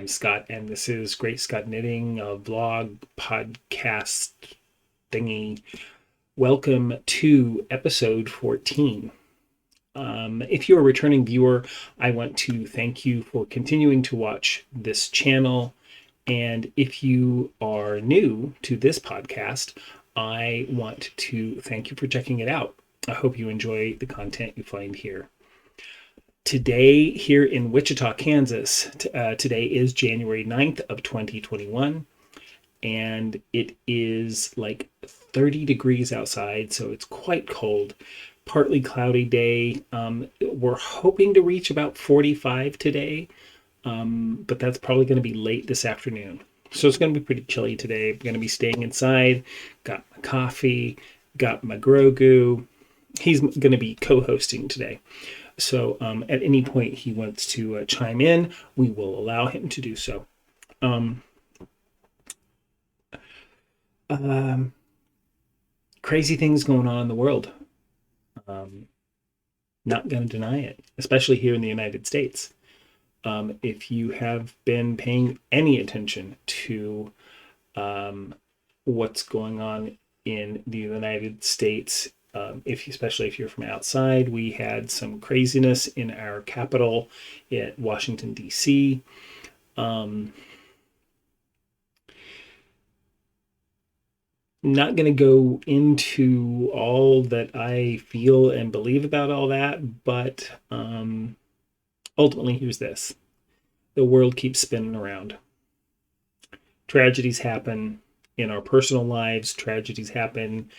Scott, and this is Great Scott Knitting, a vlog podcast thingy. Welcome to episode 14. If you're a returning viewer, I want to thank you for continuing to watch this channel. And if you are new to this podcast, I want to thank you for checking it out. I hope you enjoy the content you find here. Today, here in Wichita, Kansas, today is January 9th of 2021, and it is like 30 degrees outside, so it's quite cold. Partly cloudy day. We're hoping to reach about 45 today, but that's probably going to be late this afternoon. So it's going to be pretty chilly today. I'm going to be staying inside. Got my coffee, got my Grogu. He's going to be co-hosting today. So at any point he wants to chime in, we will allow him to do so. Crazy things going on in the world. Not going to deny it, especially here in the United States. If you have been paying any attention to what's going on in the United States, especially if you're from outside, we had some craziness in our capital at Washington, D.C. Not going to go into all that I feel and believe about all that, but ultimately, here's this. The world keeps spinning around. Tragedies happen in our personal lives. Tragedies happen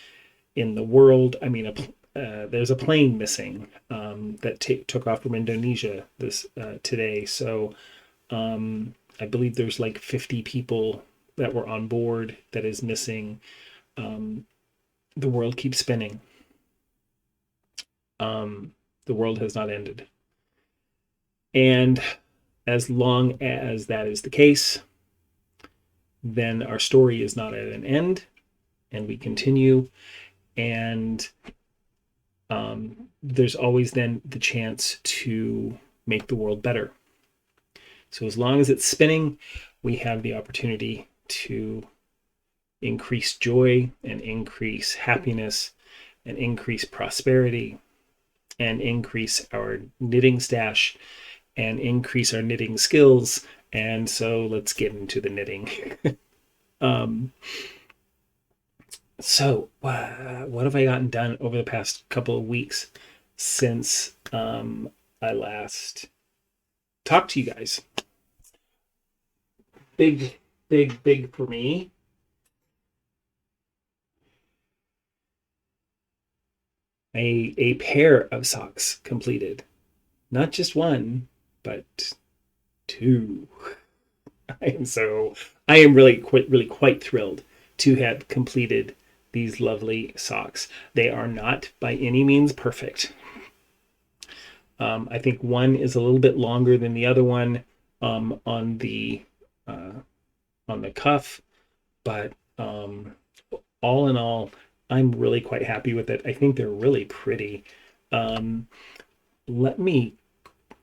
in the world. I mean, there's a plane missing that took off from Indonesia today. So I believe there's like 50 people that were on board that is missing. The world keeps spinning. The world has not ended. And as long as that is the case, then our story is not at an end, and we continue. And there's always then the chance to make the world better. So as long as it's spinning, we have the opportunity to increase joy and increase happiness and increase prosperity and increase our knitting stash and increase our knitting skills. And so let's get into the knitting. So what have I gotten done over the past couple of weeks since I last talked to you guys? Big for me. A pair of socks completed. Not just one, but two. I am really quite thrilled to have completed these lovely socks. They are not by any means perfect. I think one is a little bit longer than the other one on the cuff, but all in all, I'm really quite happy with it. I think they're really pretty. Let me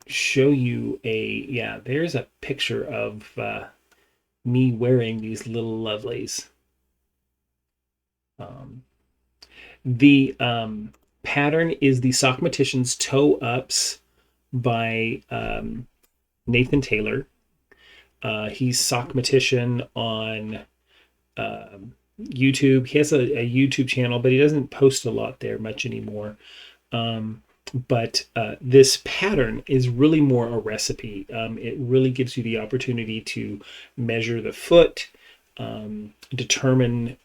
show you there's a picture of me wearing these little lovelies. The pattern is the Sockmatician's Toe Ups by Nathan Taylor. He's Sockmatician on YouTube. He has a YouTube channel, but he doesn't post a lot there much anymore. But this pattern is really more a recipe. It really gives you the opportunity to measure the foot, determine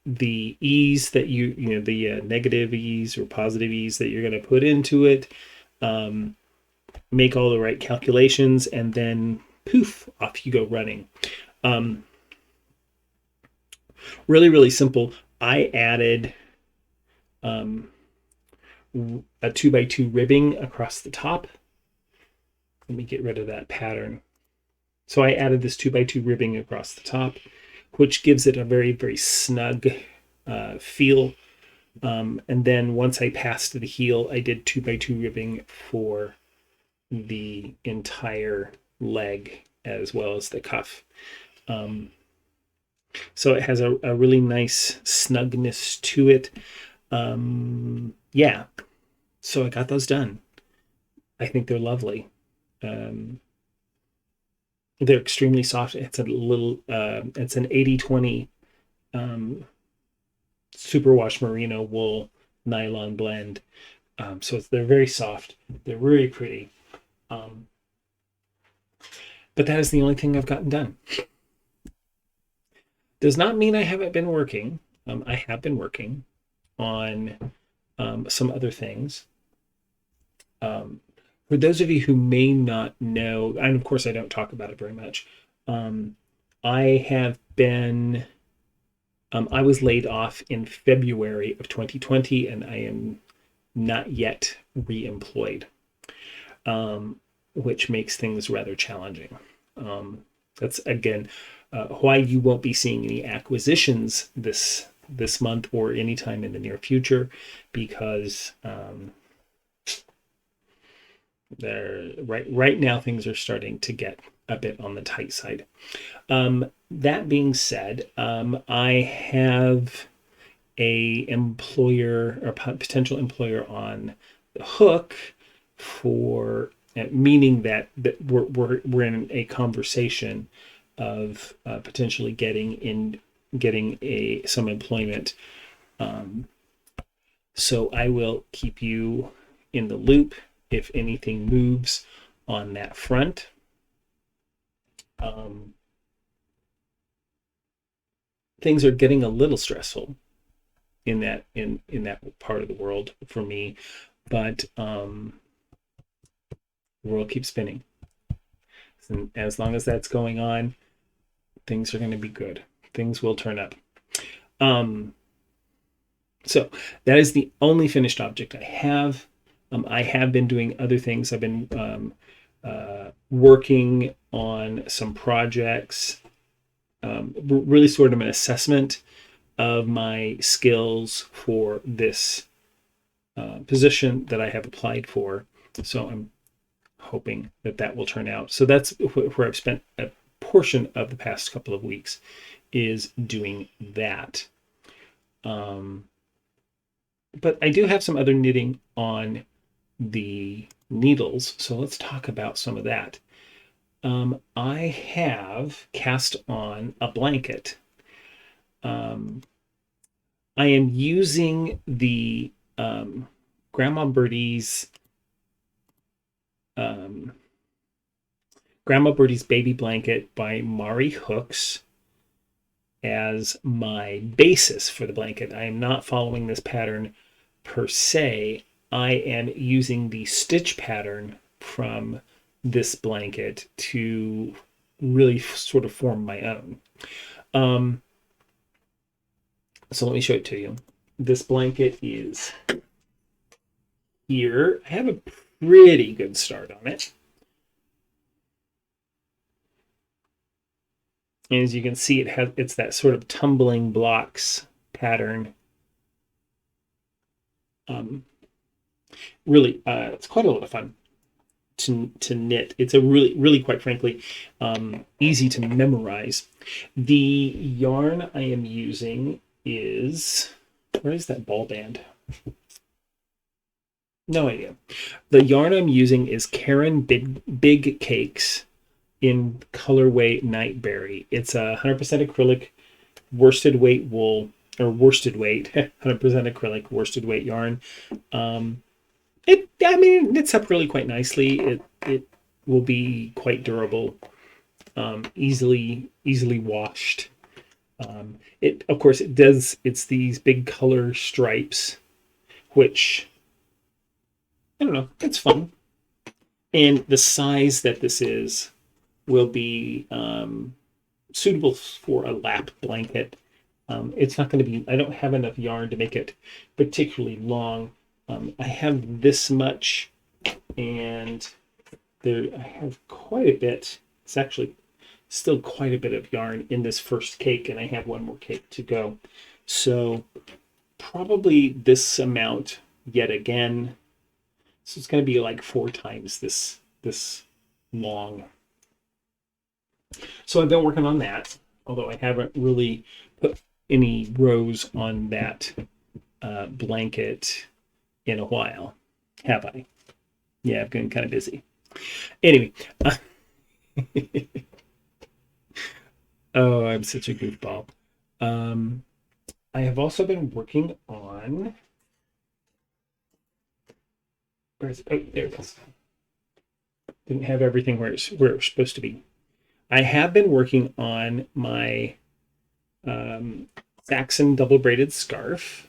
the ease that the negative ease or positive ease that you're going to put into it, make all the right calculations, and then poof, off you go running. Really simple. I added a 2x2 ribbing across the top. Let me get rid of that pattern. So I added this 2x2 ribbing across the top, which gives it a very snug feel. And then once I passed the heel, I did 2x2 ribbing for the entire leg as well as the cuff. So it has a really nice snugness to it. Yeah, so I got those done. I think they're lovely. They're extremely soft. It's a little, it's an 80/20 superwash merino wool nylon blend. So they're very soft. They're really pretty. But that is the only thing I've gotten done. Does not mean I haven't been working. I have been working on some other things. For those of you who may not know, and of course I don't talk about it very much, I have been, I was laid off in February of 2020, and I am not yet re-employed, which makes things rather challenging. That's, again, why you won't be seeing any acquisitions this month or anytime in the near future, because right now things are starting to get a bit on the tight side. That being said, I have a employer or potential employer on the hook for, meaning that we're in a conversation of potentially getting some employment. So I will keep you in the loop if anything moves on that front. Things are getting a little stressful in that part of the world for me, but the world keeps spinning. And as long as that's going on, things are going to be good. Things will turn up. So that is the only finished object I have. I have been doing other things. I've been working on some projects, really sort of an assessment of my skills for this position that I have applied for. So I'm hoping that will turn out. So that's where I've spent a portion of the past couple of weeks, is doing that. But I do have some other knitting on the needles, so let's talk about some of that. I have cast on a blanket. I am using the Grandma Birdie's Baby Blanket by Mari Hooks as my basis for the blanket. I am not following this pattern per se. I am using the stitch pattern from this blanket to really sort of form my own. So let me show it to you. This blanket is here. I have a pretty good start on it. And as you can see, it's that sort of tumbling blocks pattern. Really, it's quite a lot of fun to knit. It's a really, quite frankly, easy to memorize. The yarn I am using is, where is that ball band? No idea. The yarn I'm using is Karen Big Cakes in colorway Nightberry. It's a 100% acrylic worsted weight wool, or worsted weight, 100% acrylic worsted weight yarn. It knits up really quite nicely. It will be quite durable, easily washed. Of course, it's these big color stripes, which, I don't know, it's fun. And the size that this is will be suitable for a lap blanket. It's not going to be, I don't have enough yarn to make it particularly long. I have this much, and I have quite a bit. It's actually still quite a bit of yarn in this first cake, and I have one more cake to go. So probably this amount yet again. So it's going to be like 4 times this long. So I've been working on that, although I haven't really put any rows on that blanket in a while, have I? Yeah, I've been kind of busy. Anyway, oh, I'm such a goofball. I have also been working on. Oh, there it is. Didn't have everything where it was supposed to be. I have been working on my Saxon double braided scarf.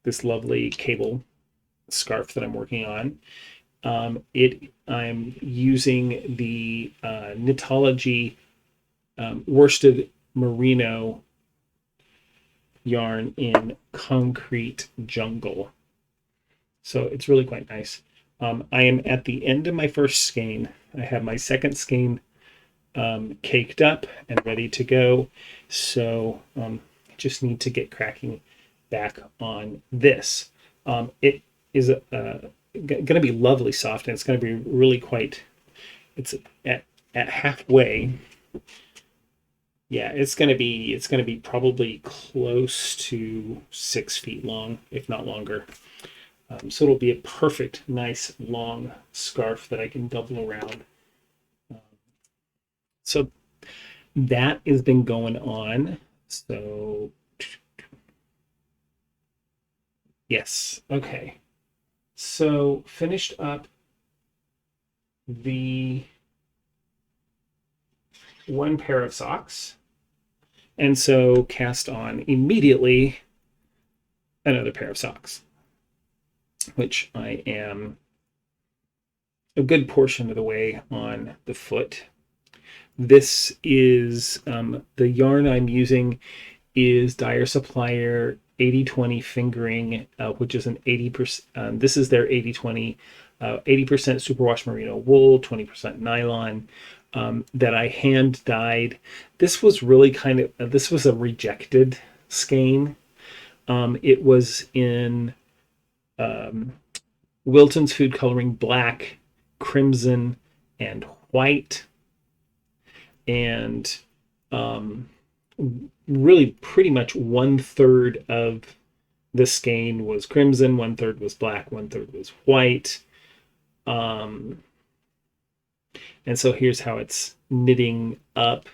This lovely cable scarf that I'm working on. I'm using the Knitology worsted merino yarn in Concrete Jungle. So it's really quite nice. I am at the end of my first skein. I have my second skein caked up and ready to go. So I just need to get cracking back on this. It is going to be lovely soft, and it's going to be really quite. It's at halfway. Yeah, it's going to be probably close to 6 feet long, if not longer. So it'll be a perfect, nice, long scarf that I can double around. So that has been going on. So yes, okay. So finished up the one pair of socks, and so cast on immediately another pair of socks, which I am a good portion of the way on the foot. This is the yarn I'm using is Dyer Supplier 80/20 fingering, which is an 80%. This is their 80/20, 80% superwash merino wool, 20% nylon. That I hand dyed. This was really this was a rejected skein. It was in Wilton's Food Coloring black, crimson, and white. And really pretty much 1/3 of the skein was crimson, 1/3 was black, 1/3 was white. And so here's how it's knitting up.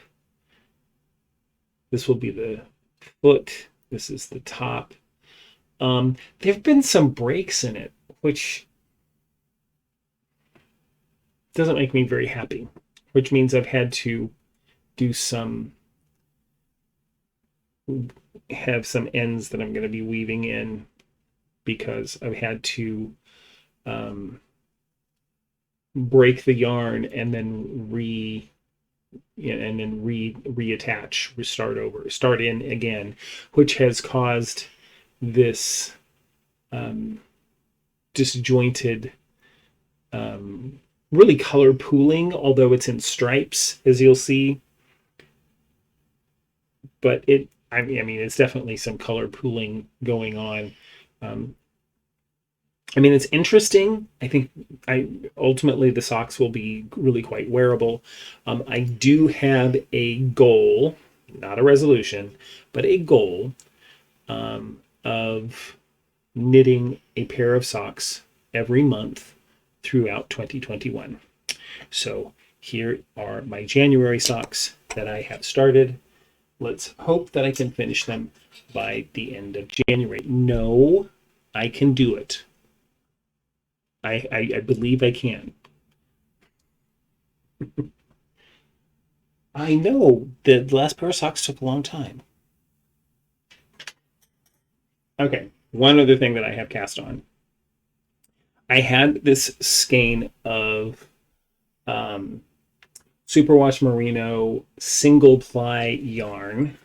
This will be the foot. This is the top. There have been some breaks in it, which doesn't make me very happy, which means I've had to have some ends that I'm going to be weaving in, because I've had to break the yarn and then reattach, start in again, which has caused this disjointed, really color pooling, although it's in stripes, as you'll see. But I mean, it's definitely some color pooling going on. I mean, it's interesting. I think ultimately the socks will be really quite wearable. I do have a goal, not a resolution, but a goal of knitting a pair of socks every month throughout 2021. So here are my January socks that I have started. Let's hope that I can finish them by the end of January. No, I can do it. I believe I can. I know the last pair of socks took a long time. Okay, one other thing that I have cast on. I had this skein of superwash merino single ply yarn.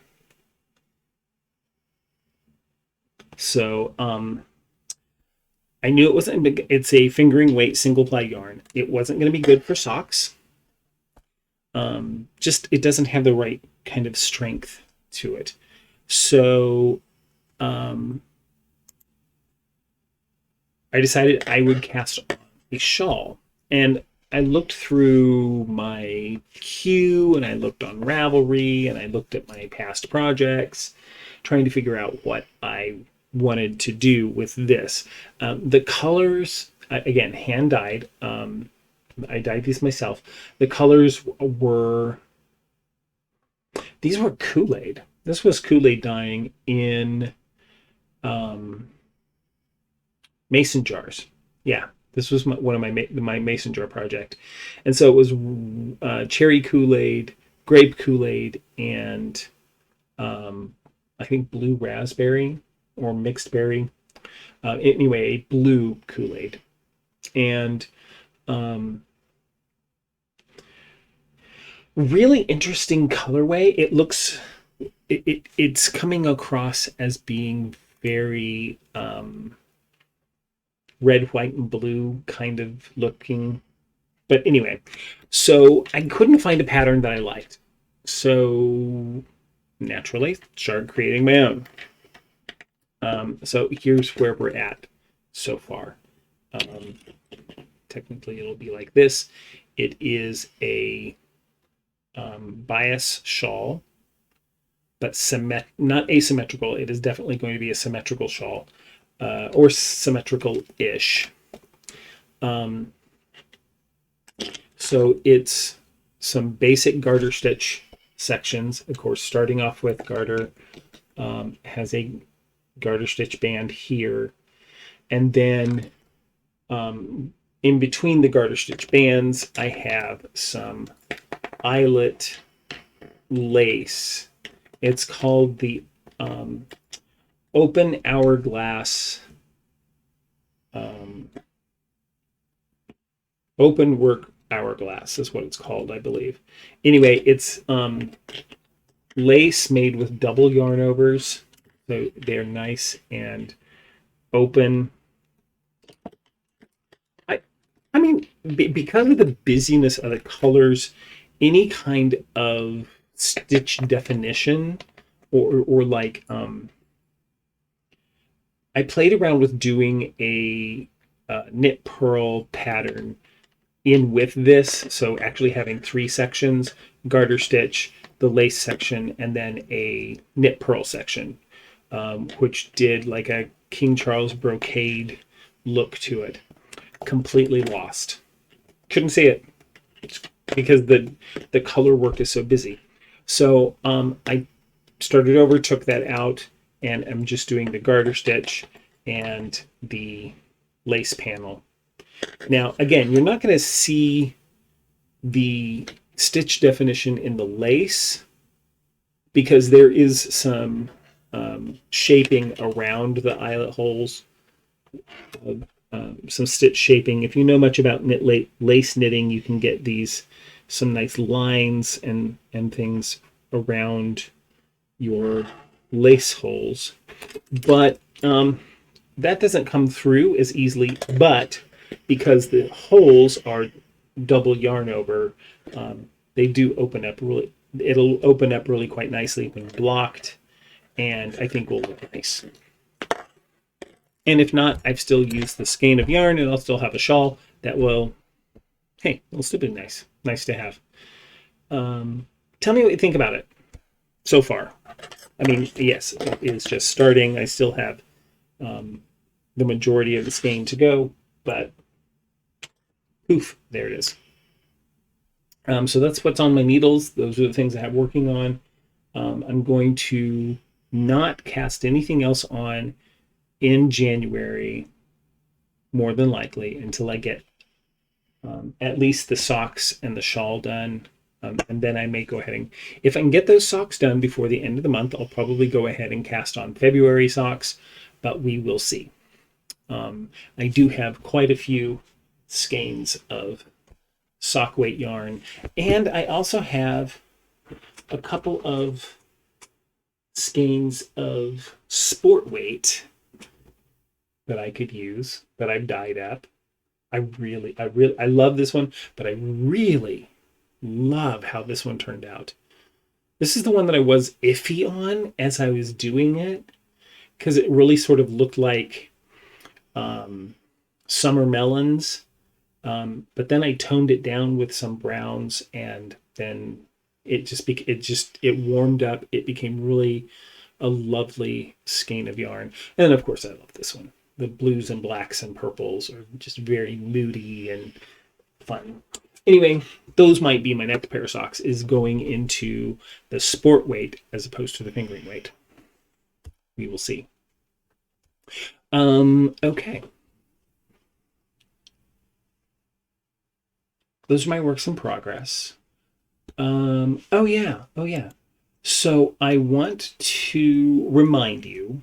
So I knew it wasn't big. It's a fingering weight single ply yarn. It wasn't going to be good for socks. Just it doesn't have the right kind of strength to it. So I decided I would cast on a shawl. And I looked through my queue, and I looked on Ravelry, and I looked at my past projects, trying to figure out what I wanted to do with this. The colors, again, hand dyed. I dyed these myself. The colors were, these were Kool-Aid. This was Kool-Aid dyeing in mason jars. Yeah, this was one of my mason jar project, and so it was cherry Kool-Aid, grape Kool-Aid, and I think blue raspberry or mixed berry. Anyway, a blue Kool-Aid, and really interesting colorway. It looks, it's coming across as being very red, white, and blue kind of looking. But anyway, so I couldn't find a pattern that I liked. So naturally, started creating my own. So here's where we're at so far. Technically, it'll be like this. It is a bias shawl, but not asymmetrical. It is definitely going to be a symmetrical shawl, or symmetrical-ish. So it's some basic garter stitch sections. Of course, starting off with garter, has a garter stitch band here, and then in between the garter stitch bands, I have some eyelet lace. It's called the open hourglass, open work hourglass is what it's called, I believe. Anyway, it's lace made with double yarn overs, so they're nice and open. I mean, because of the busyness of the colors, any kind of stitch definition, or like, I played around with doing a knit purl pattern in with this. So actually having 3 sections: garter stitch, the lace section, and then a knit purl section, which did like a King Charles brocade look to it. Completely lost. Couldn't see it because the color work is so busy. So I started over, took that out, and I'm just doing the garter stitch and the lace panel. Now, again, you're not going to see the stitch definition in the lace because there is some shaping around the eyelet holes, some stitch shaping. If you know much about lace knitting, you can get some nice lines and things around your lace holes. But that doesn't come through as easily, but because the holes are double yarn over, they do open up really, it'll open up really quite nicely when blocked, and I think will look nice. And if not, I've still used the skein of yarn, and I'll still have a shawl that will, hey, it'll still be nice. Nice to have. Tell me what you think about it so far. I mean, yes, it is just starting. I still have the majority of the skein to go, but poof, there it is. So that's what's on my needles. Those are the things I have working on. I'm going to not cast anything else on in January, more than likely, until I get at least the socks and the shawl done. And then I may go ahead and, if I can get those socks done before the end of the month, I'll probably go ahead and cast on February socks, but we will see. I do have quite a few skeins of sock weight yarn, and I also have a couple of skeins of sport weight that I could use that I've dyed up. I love this one, but I really love how this one turned out. This is the one that I was iffy on as I was doing it, because it really sort of looked like summer melons, But then I toned it down with some browns, and then it warmed up. It became really a lovely skein of yarn. And then of course I love this one. The blues and blacks and purples are just very moody and fun. Anyway, those might be my next pair of socks, is going into the sport weight as opposed to the fingering weight. We will see. Okay. Those are my works in progress. Oh yeah. So I want to remind you,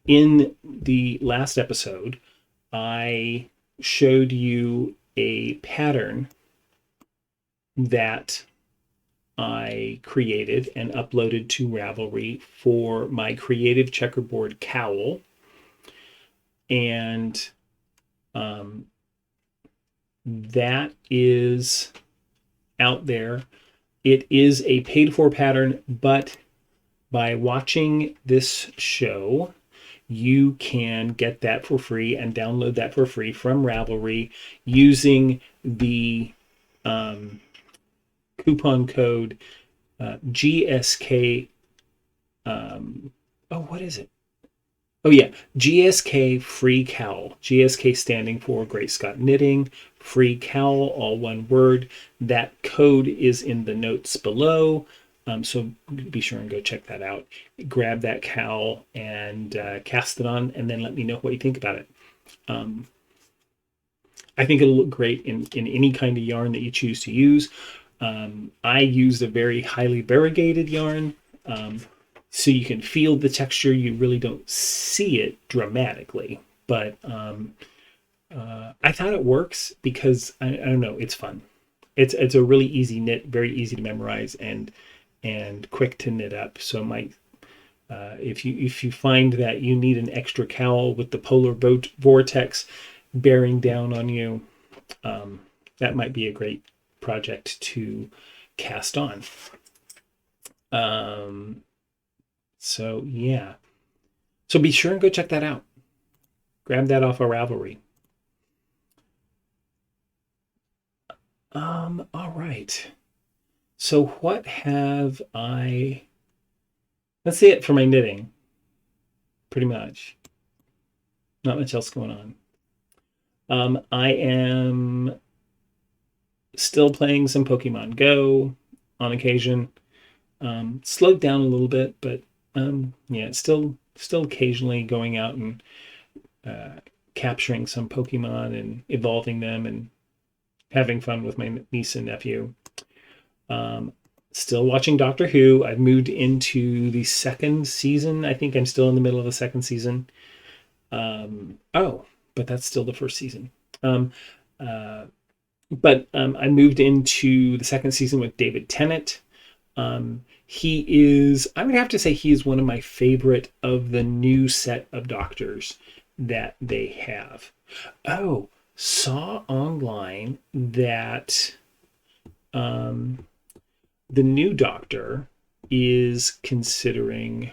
in the last episode, I showed you a pattern that I created and uploaded to Ravelry for my creative checkerboard cowl. And that is out there. It is a paid-for pattern, but by watching this show, you can get that for free and download that for free from Ravelry using the coupon code GSK. What is it? Oh yeah, GSKFreeCowl. GSK standing for GreatScott Knitting. Free cowl, all one word. That code is in the notes below. So be sure and go check that out. Grab that cowl and cast it on, and then let me know what you think about it. I think it'll look great in any kind of yarn that you choose to use. I used a very highly variegated yarn, so you can feel the texture. You really don't see it dramatically, but I thought it works because I don't know, it's fun. It's a really easy knit, very easy to memorize, and quick to knit up. So if you find that you need an extra cowl with the polar vortex bearing down on you, that might be a great project to cast on. So yeah, so be sure and go check that out. Grab that off our Ravelry. All right. So what have I... That's it for my knitting. Pretty much. Not much else going on. I am still playing some Pokemon Go on occasion. Slowed down a little bit, but yeah, still occasionally going out and capturing some Pokemon and evolving them and having fun with my niece and nephew. Still watching Doctor Who. I've moved into the second season. I think I'm still in the middle of the second season. But that's still the first season. I moved into the second season with David Tennant. He is, I would have to say, he is one of my favorite of the new set of doctors that they have. Saw online that the new doctor is considering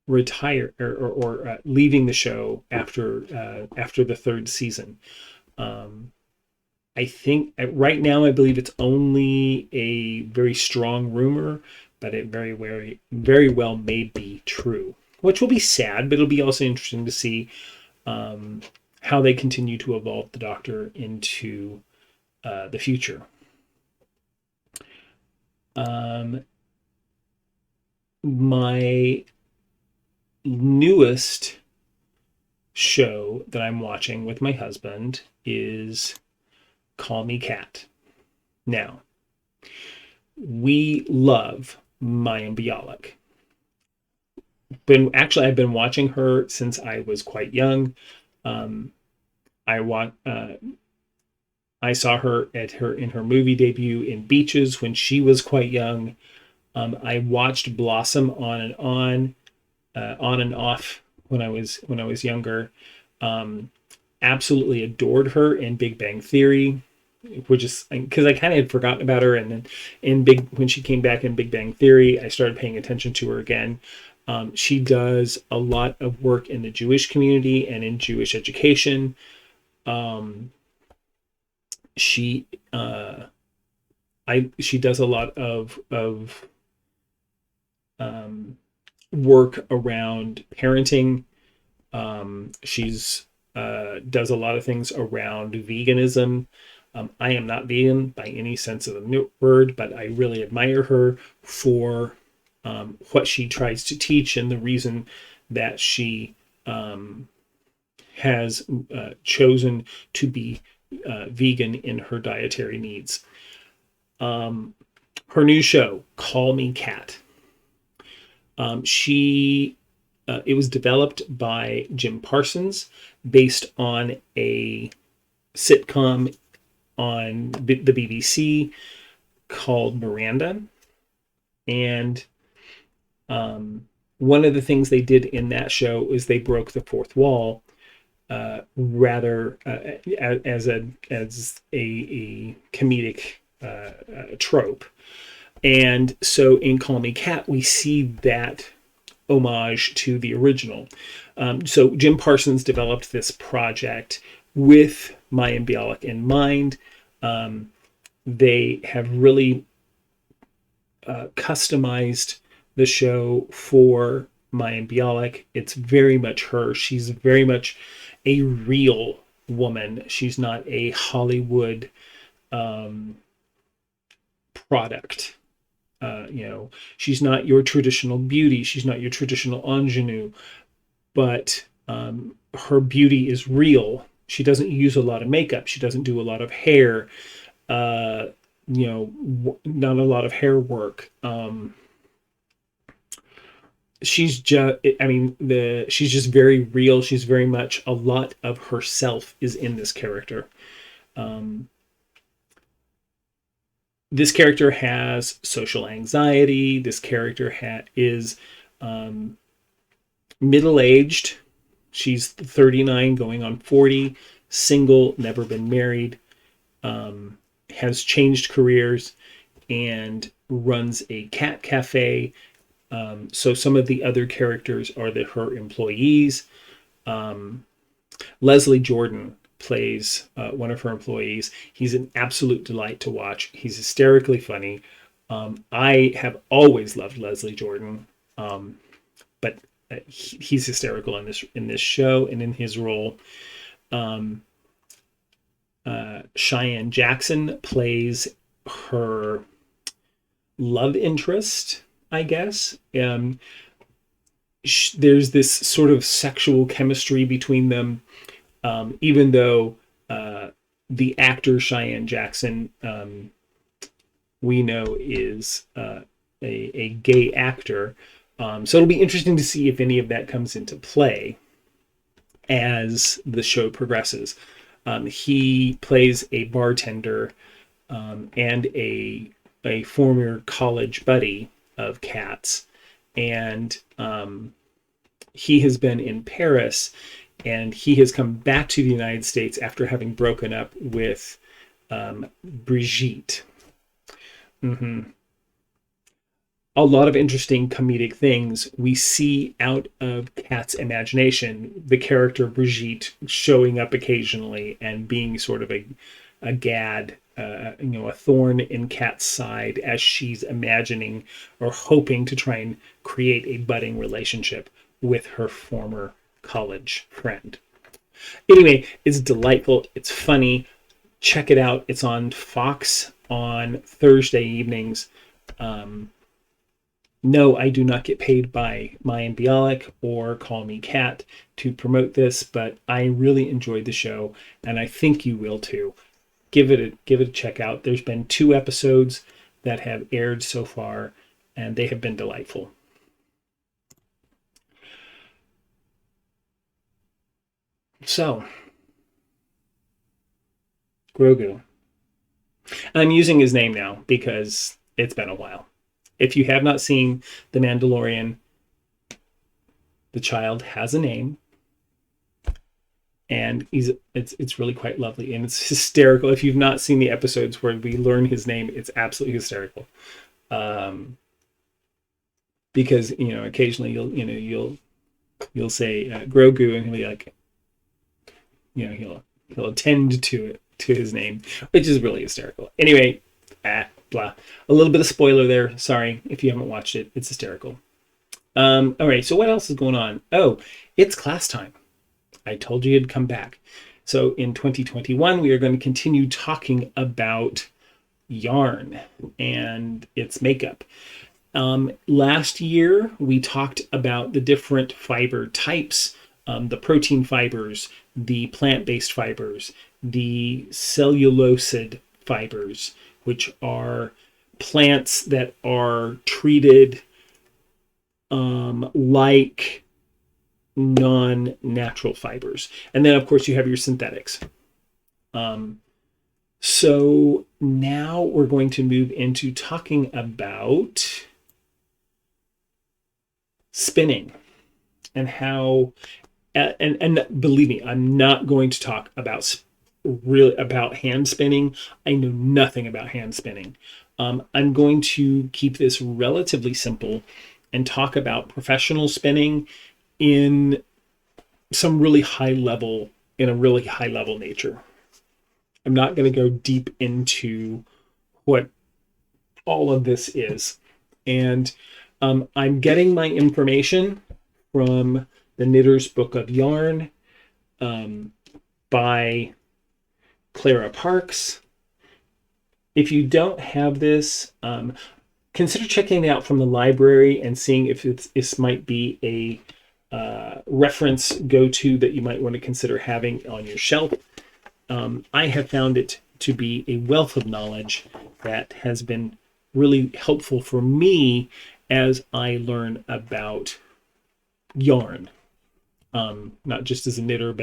retire or leaving the show after the third season. I think right now I believe it's only a very strong rumor, but it very well may be true, which will be sad, but it'll be also interesting to see how they continue to evolve the Doctor into the future. My newest show that I'm watching with my husband is Call Me Kat. Now, we love Mayim Bialik. I've been watching her since I was quite young. I saw her in her movie debut in Beaches when she was quite young. I watched Blossom on and off when I was younger. Absolutely adored her in Big Bang Theory, which is because I kind of had forgotten about her, and then when she came back in Big Bang Theory, I started paying attention to her again. She does a lot of work in the Jewish community and in Jewish education. Um, she she does a lot of work around parenting. She's does a lot of things around veganism. I am not vegan by any sense of the word, but I really admire her for what she tries to teach and the reason that she has chosen to be vegan in her dietary needs. Her new show, Call Me Kat. It was developed by Jim Parsons based on a sitcom on the BBC called Miranda. And one of the things they did in that show is they broke the fourth wall rather as a comedic trope. And so in Call Me Kat, we see that homage to the original. So Jim Parsons developed this project with Mayim Bialik in mind. They have really customized the show for Mayim Bialik. It's very much her. She's very much a real woman. She's not a Hollywood product. She's not your traditional beauty. She's not your traditional ingenue, but her beauty is real. She doesn't use a lot of makeup. She doesn't do a lot of hair. Not a lot of hair work. She's just, she's just very real. She's very much, a lot of herself is in this character. This character has social anxiety. This character is middle-aged. She's 39 going on 40, single, never been married, has changed careers, and runs a cat cafe. So some of the other characters are her employees. Leslie Jordan plays one of her employees. He's an absolute delight to watch. He's hysterically funny. I have always loved Leslie Jordan, but he's hysterical in this show and in his role. Cheyenne Jackson plays her love interest, I guess. There's this sort of sexual chemistry between them, even though the actor Cheyenne Jackson, we know, is a gay actor. So it'll be interesting to see if any of that comes into play as the show progresses. He plays a bartender and a former college buddy of Kat's, and he has been in Paris, and he has come back to the United States after having broken up with Brigitte. A lot of interesting comedic things we see out of Kat's imagination. The character Brigitte showing up occasionally and being sort of a gad, a thorn in Kat's side as she's imagining or hoping to try and create a budding relationship with her former college friend. Anyway, it's delightful. It's funny. Check it out. It's on Fox on Thursday evenings. No, I do not get paid by Mayim Bialik or Call Me Kat to promote this, but I really enjoyed the show, and I think you will too. Give it a check out. There's been 2 episodes that have aired so far, and they have been delightful. So, Grogu. I'm using his name now because it's been a while. If you have not seen The Mandalorian, the child has a name, and it's really quite lovely, and it's hysterical. If you've not seen the episodes where we learn his name, it's absolutely hysterical. Because occasionally you'll say Grogu, and he'll be like, He'll attend to his name, which is really hysterical. Anyway, blah. A little bit of spoiler there. Sorry if you haven't watched it. It's hysterical. All right, so what else is going on? Oh, it's class time. I told you it'd come back. So in 2021, we are going to continue talking about yarn and its makeup. Last year, we talked about the different fiber types, the protein fibers, the plant-based fibers, the cellulosid fibers, which are plants that are treated like non-natural fibers. And then, of course, you have your synthetics. So now we're going to move into talking about spinning and how, and believe me, I'm not going to talk about hand spinning. I know nothing about hand spinning. I'm going to keep this relatively simple and talk about professional spinning in a really high level nature. I'm not going to go deep into what all of this is. And I'm getting my information from the Knitter's Book of Yarn by Clara Parks. If you don't have this, consider checking it out from the library and seeing if this might be a reference go-to that you might want to consider having on your shelf. I have found it to be a wealth of knowledge that has been really helpful for me as I learn about yarn, not just as a knitter,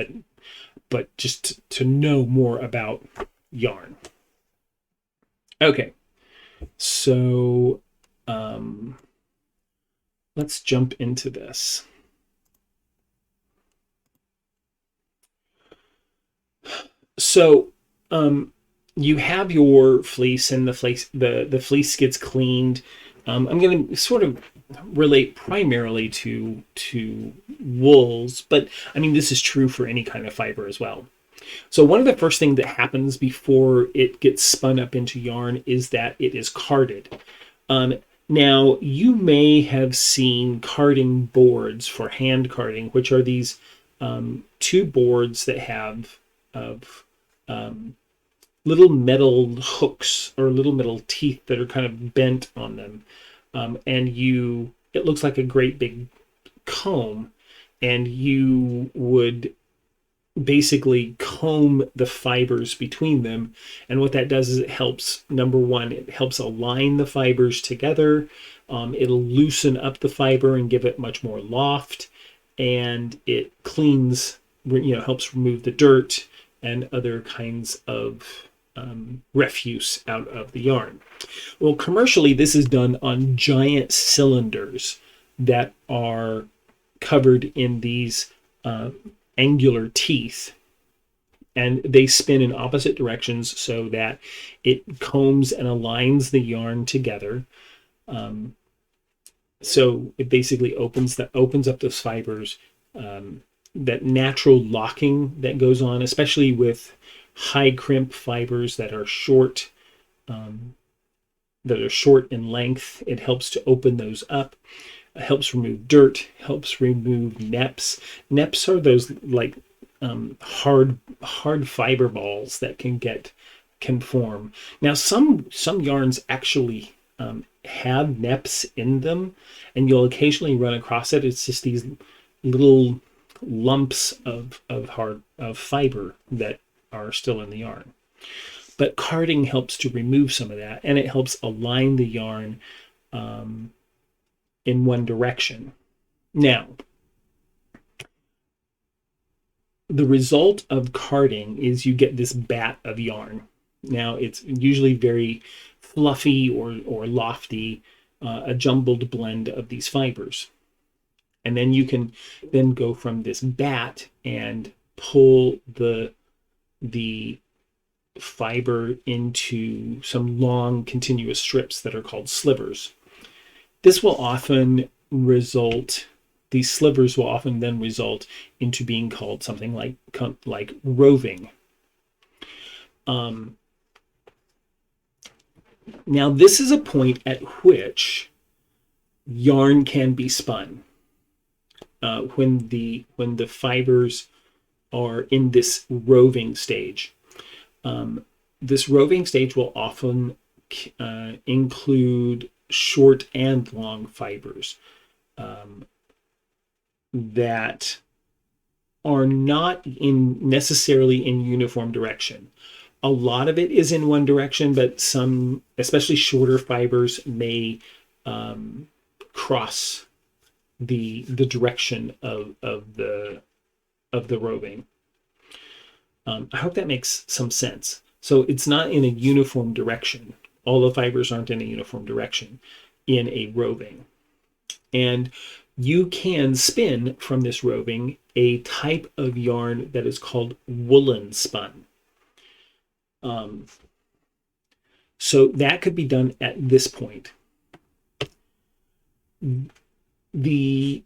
but just to know more about yarn. Okay, so let's jump into this. So you have your fleece, and the fleece gets cleaned. I'm going to sort of relate primarily to wools, but I mean this is true for any kind of fiber as well. So one of the first things that happens before it gets spun up into yarn is that it is carded. Now you may have seen carding boards for hand carding, which are these two boards that have little metal hooks or little metal teeth that are kind of bent on them. And it looks like a great big comb, and you would basically comb the fibers between them. And what that does is it helps, number one, it helps align the fibers together. It'll loosen up the fiber and give it much more loft, and it cleans, helps remove the dirt and other kinds of refuse out of the yarn. Well, commercially, this is done on giant cylinders that are covered in these angular teeth, and they spin in opposite directions so that it combs and aligns the yarn together. So it basically opens up those fibers, that natural locking that goes on, especially with high crimp fibers that are short in length. It helps to open those up. It helps remove dirt, helps remove neps. Neps are those like hard fiber balls that can form. Now some yarns actually have neps in them, and you'll occasionally run across it. It's just these little lumps of fiber that are still in the yarn. But carding helps to remove some of that, and it helps align the yarn in one direction. Now, the result of carding is you get this bat of yarn. Now, it's usually very fluffy or lofty, a jumbled blend of these fibers. And then you can then go from this bat and pull the fiber into some long continuous strips that are called slivers. These slivers will often then result into being called something like roving, Now, this is a point at which yarn can be spun when the fibers are in this roving stage. This roving stage will often include short and long fibers that are not necessarily in uniform direction. A lot of it is in one direction, but some, especially shorter fibers, may cross the direction of the roving. I hope that makes some sense. So it's not in a uniform direction. All the fibers aren't in a uniform direction in a roving. And you can spin from this roving a type of yarn that is called woolen spun. So that could be done at this point. The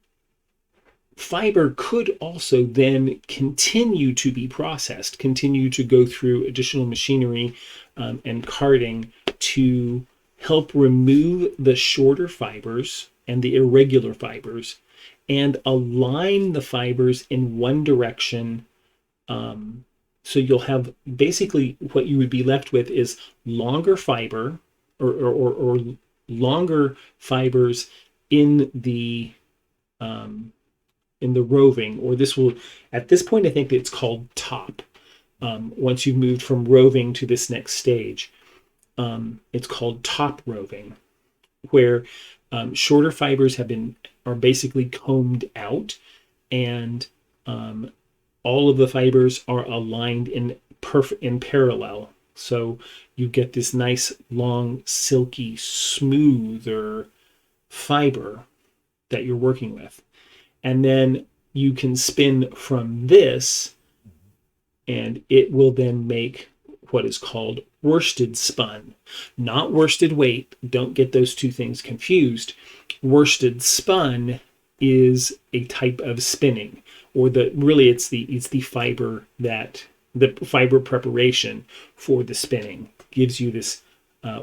fiber could also then continue to be processed, continue to go through additional machinery and carding to help remove the shorter fibers and the irregular fibers and align the fibers in one direction. So you'll have basically what you would be left with is longer fiber or longer fibers in the roving, or this will, at this point, I think it's called top. Once you've moved from roving to this next stage, it's called top roving, where shorter fibers are basically combed out, and all of the fibers are aligned in parallel. So you get this nice, long, silky, smoother fiber that you're working with. And then you can spin from this, and it will then make what is called worsted spun. Not worsted weight. Don't get those two things confused. Worsted spun is a type of spinning, or it's the fiber preparation for the spinning. Gives you this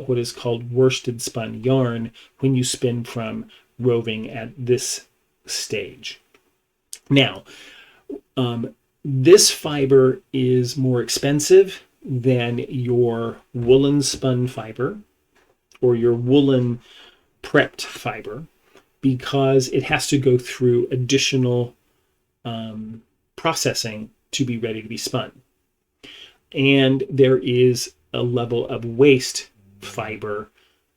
what is called worsted spun yarn when you spin from roving at this stage. Now, this fiber is more expensive than your woolen spun fiber or your woolen prepped fiber because it has to go through additional processing to be ready to be spun. And there is a level of waste fiber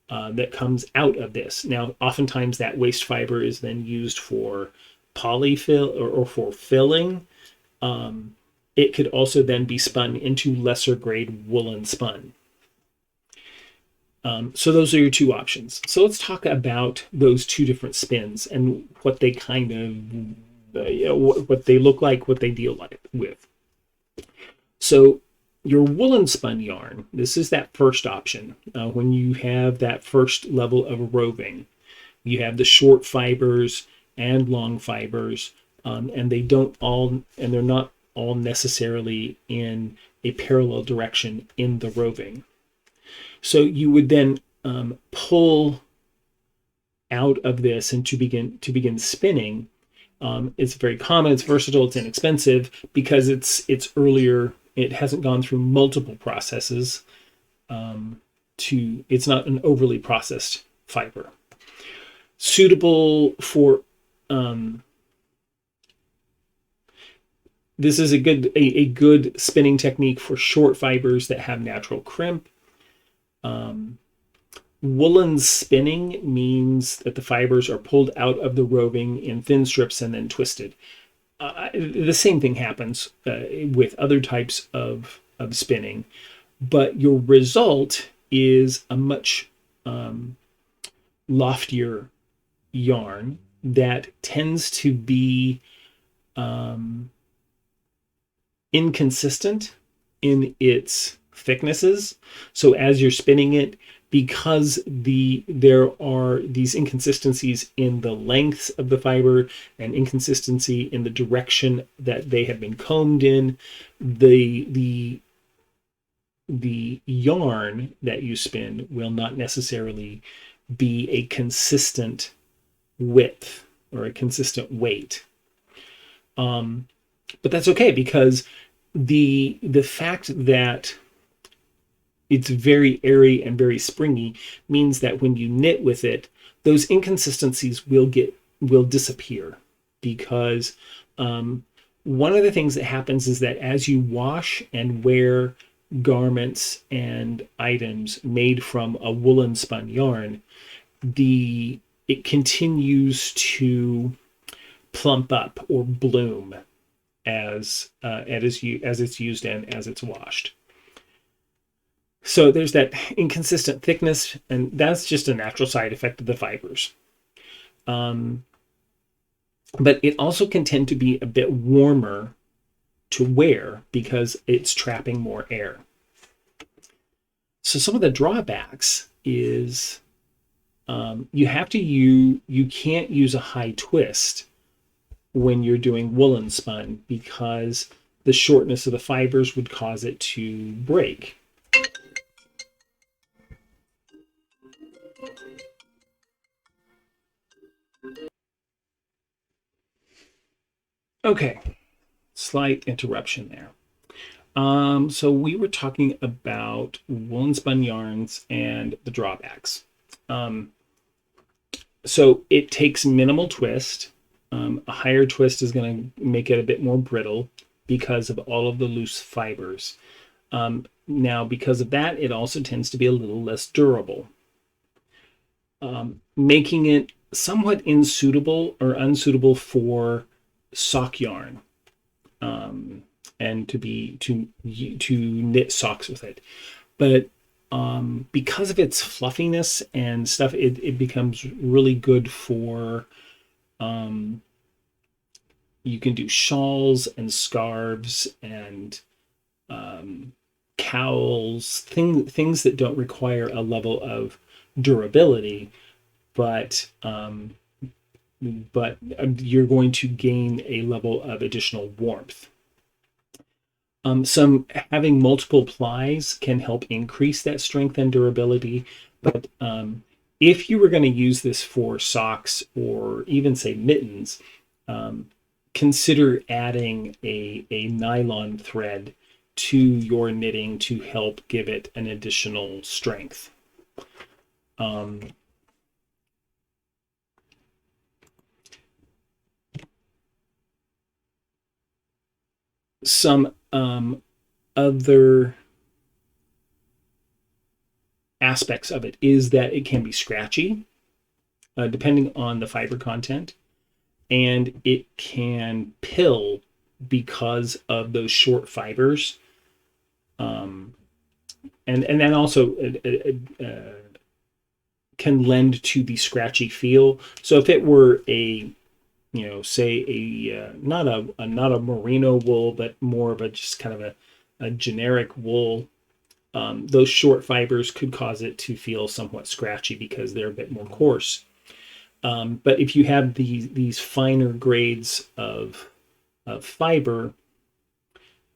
that comes out of this. Now, oftentimes that waste fiber is then used for polyfill or for filling. It could also then be spun into lesser grade woolen spun. So those are your two options. So let's talk about those two different spins and what they kind of, what they look like, what they deal like with. So your woolen spun yarn, this is that first option. When you have that first level of roving, you have the short fibers and long fibers, and they're not all necessarily in a parallel direction in the roving. So you would then pull out of this and to begin spinning. It's very common, it's versatile, it's inexpensive because it's earlier. It hasn't gone through multiple processes. It's not an overly processed fiber. Suitable for this is a good spinning technique for short fibers that have natural crimp. Woolen spinning means that the fibers are pulled out of the roving in thin strips and then twisted. The same thing happens with other types of spinning, but your result is a much loftier yarn that tends to be inconsistent in its thicknesses. So as you're spinning it, because there are these inconsistencies in the lengths of the fiber and inconsistency in the direction that they have been combed in, the the yarn that you spin will not necessarily be a consistent width or a consistent weight. But that's okay, because the fact that it's very airy and very springy means that when you knit with it, those inconsistencies will disappear, because one of the things that happens is that as you wash and wear garments and items made from a woolen spun yarn, it continues to plump up or bloom as it's used and as it's washed. So there's that inconsistent thickness, and that's just a natural side effect of the fibers. But it also can tend to be a bit warmer to wear because it's trapping more air. So some of the drawbacks is you can't use a high twist when you're doing woolen spun, because the shortness of the fibers would cause it to break. Okay, slight interruption there. So we were talking about woolen spun yarns and the drawbacks. So it takes minimal twist. A higher twist is going to make it a bit more brittle because of all of the loose fibers. Now, because of that, it also tends to be a little less durable, making it somewhat unsuitable for sock yarn, and to knit socks with it. But because of its fluffiness and stuff, it becomes really good for you can do shawls and scarves and cowls, things that don't require a level of durability, but you're going to gain a level of additional warmth. Having multiple plies can help increase that strength and durability, but if you were going to use this for socks or even say mittens, consider adding a nylon thread to your knitting to help give it an additional strength. Some other aspects of it is that it can be scratchy, depending on the fiber content, and it can pill because of those short fibers, and then also can lend to the scratchy feel. So if it were say not a merino wool, but more of a just kind of a generic wool, those short fibers could cause it to feel somewhat scratchy because they're a bit more coarse. But if you have these finer grades of fiber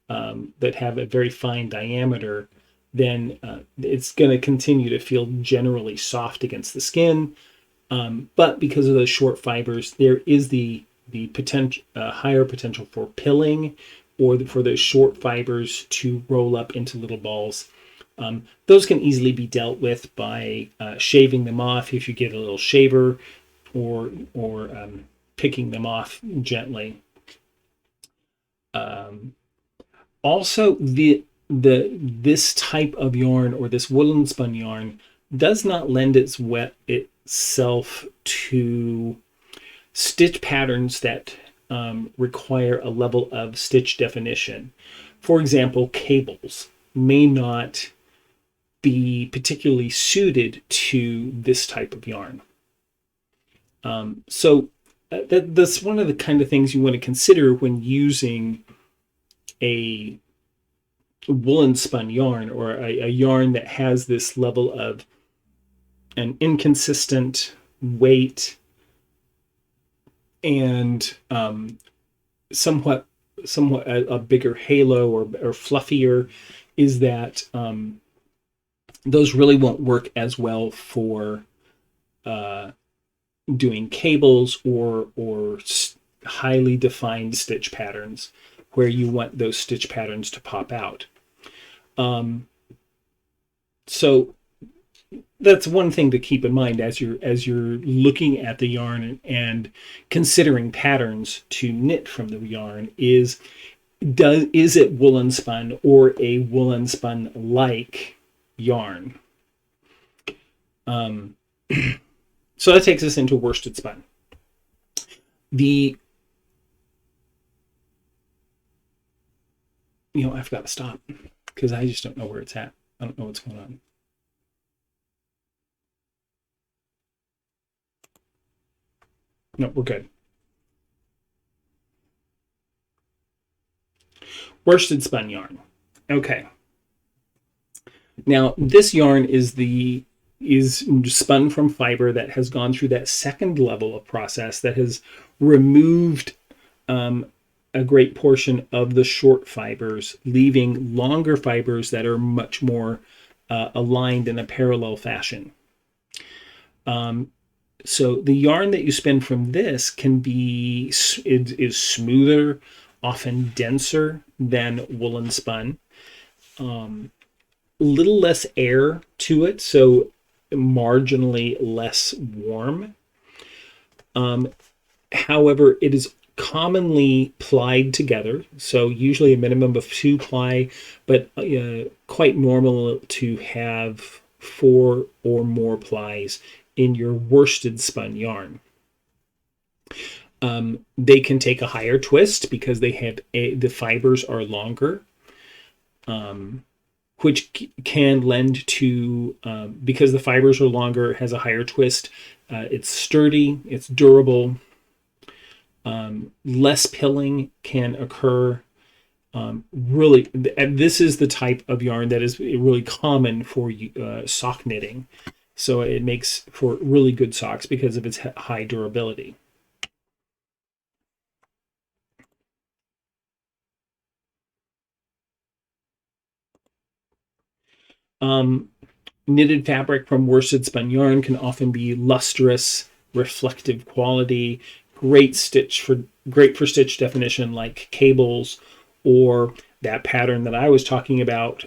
that have a very fine diameter, then it's going to continue to feel generally soft against the skin. But because of those short fibers, there is the potential higher potential for pilling, or for those short fibers to roll up into little balls. Those can easily be dealt with by shaving them off if you get a little shaver, or picking them off gently. Also, this type of yarn, or this woolen spun yarn, does not lend itself to stitch patterns that require a level of stitch definition. For example, cables may not be particularly suited to this type of yarn. So that's one of the kind of things you want to consider when using a woolen spun yarn, or a yarn that has this level of an inconsistent weight and somewhat a bigger halo, or fluffier. is that those really won't work as well for doing cables or highly defined stitch patterns where you want those stitch patterns to pop out. So that's one thing to keep in mind as you're looking at the yarn and considering patterns to knit from the yarn is it woolen spun or a woolen spun like yarn? So that takes us into worsted spun. I've got to stop because I just don't know where it's at. I don't know what's going on. No, we're good. Worsted spun yarn. Okay. Now this yarn is spun from fiber that has gone through that second level of process that has removed a great portion of the short fibers, leaving longer fibers that are much more aligned in a parallel fashion. So the yarn that you spin from this is smoother, often denser than woolen spun. Little less air to it, so marginally less warm. However, it is commonly plied together, so usually a minimum of 2 ply, but quite normal to have 4 or more plies in your worsted spun yarn. They can take a higher twist because the fibers are longer, which can lend to, because the fibers are longer, has a higher twist. It's sturdy, it's durable. Less pilling can occur. Really, this is the type of yarn that is really common for sock knitting. So it makes for really good socks because of its high durability. Knitted fabric from worsted spun yarn can often be lustrous, reflective quality, great for stitch definition like cables, or that pattern that I was talking about.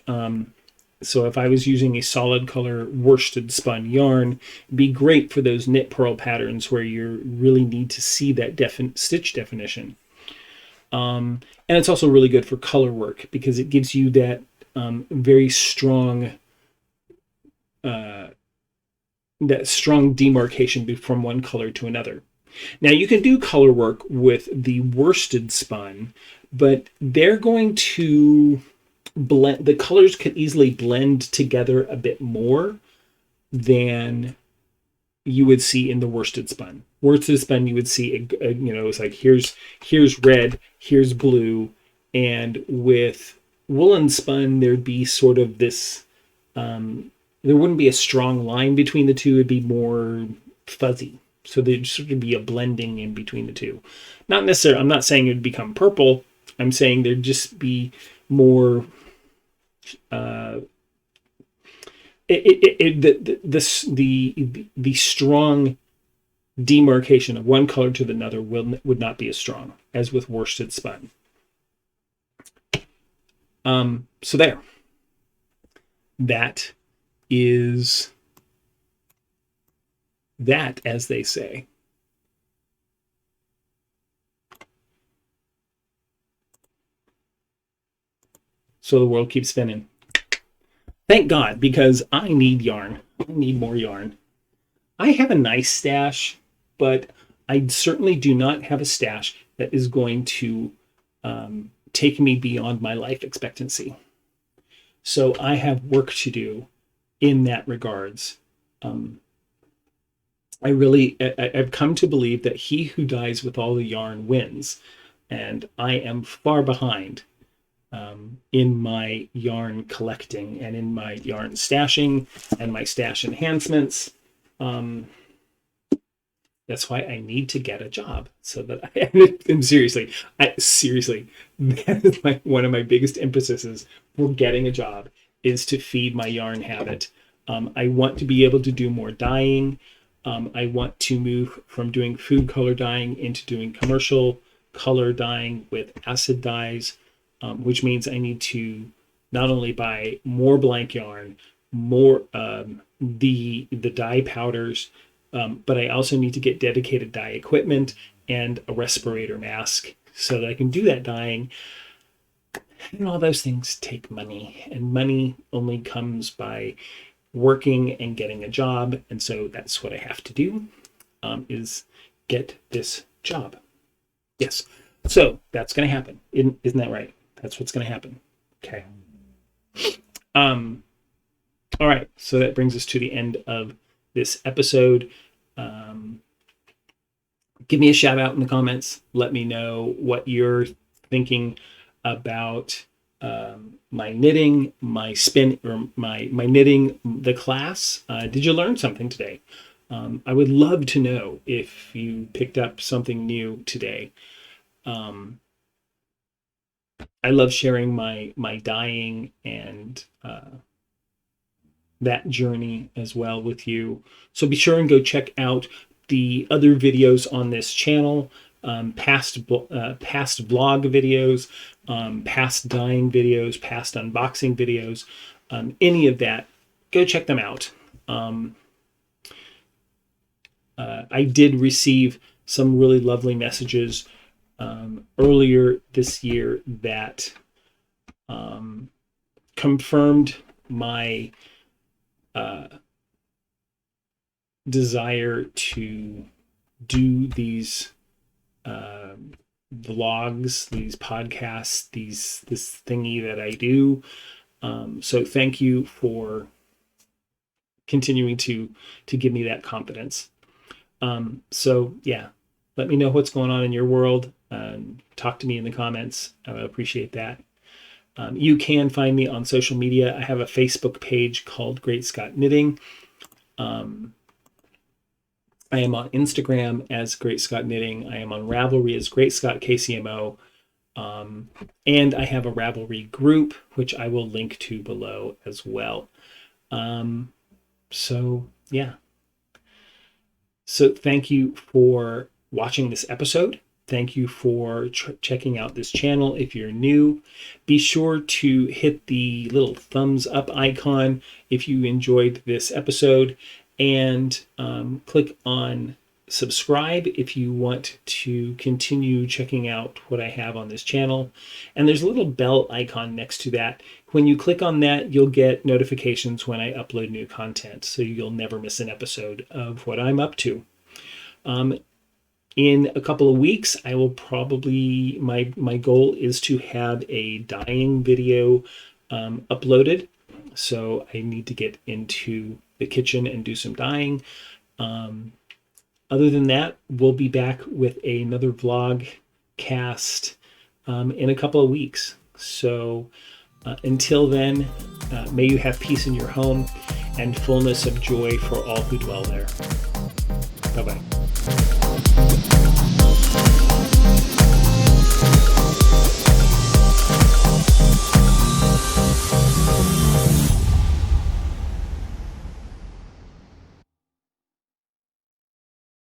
So if I was using a solid color worsted spun yarn, it'd be great for those knit purl patterns where you really need to see that stitch definition. And it's also really good for color work because it gives you that very strong demarcation from one color to another. Now you can do color work with the worsted spun, but they're going to blend. The colors could easily blend together a bit more than you would see in the worsted spun. Worsted spun, you would see, it's like here's red, here's blue, and with woolen spun, there'd be sort of this. There wouldn't be a strong line between the two. It'd be more fuzzy. So there'd sort of be a blending in between the two. Not necessarily, I'm not saying it would become purple. I'm saying there'd just be more, the strong demarcation of one color to another would not be as strong as with worsted spun. So there. That is that, as they say. So the world keeps spinning. Thank God, because I need yarn. I need more yarn. I have a nice stash, but I certainly do not have a stash that is going to take me beyond my life expectancy. So I have work to do in that regards. I've come to believe that he who dies with all the yarn wins, and I am far behind in my yarn collecting and in my yarn stashing and my stash enhancements. That's why I need to get a job so that and seriously, that is one of my biggest emphases for getting a job is to feed my yarn habit. I want to be able to do more dyeing. I want to move from doing food color dyeing into doing commercial color dyeing with acid dyes, which means I need to not only buy more blank yarn, more the dye powders, but I also need to get dedicated dye equipment and a respirator mask so that I can do that dyeing. And all those things take money, and money only comes by working and getting a job. And so that's what I have to do, is get this job. Yes. So that's going to happen. Isn't that right? That's what's going to happen. Okay. All right. So that brings us to the end of this episode. Give me a shout out in the comments. Let me know what you're thinking about my knitting, my spin, or my knitting, the class. Did you learn something today? I would love to know if you picked up something new today. I love sharing my dyeing and that journey as well with you. So be sure and go check out the other videos on this channel, past vlog videos, past dyeing videos, past unboxing videos, any of that. Go check them out. I did receive some really lovely messages earlier this year that confirmed my desire to do these vlogs, these podcasts, this thingy that I do. So thank you for continuing to give me that confidence. So yeah, let me know what's going on in your world. Talk to me in the comments. I would appreciate that. You can find me on social media. I have a Facebook page called GreatScott Knitting. I am on Instagram as GreatScott Knitting. I am on Ravelry as GreatScott KCMO. And I have a Ravelry group, which I will link to below as well. So yeah. So thank you for watching this episode. Thank you for checking out this channel. If you're new, be sure to hit the little thumbs up icon if you enjoyed this episode, and click on subscribe if you want to continue checking out what I have on this channel. And there's a little bell icon next to that. When you click on that, you'll get notifications when I upload new content, so you'll never miss an episode of what I'm up to. In a couple of weeks, I will probably, my goal is to have a dyeing video uploaded. So I need to get into the kitchen and do some dyeing. Other than that, we'll be back with another vlog cast in a couple of weeks. So until then, may you have peace in your home and fullness of joy for all who dwell there. Bye-bye.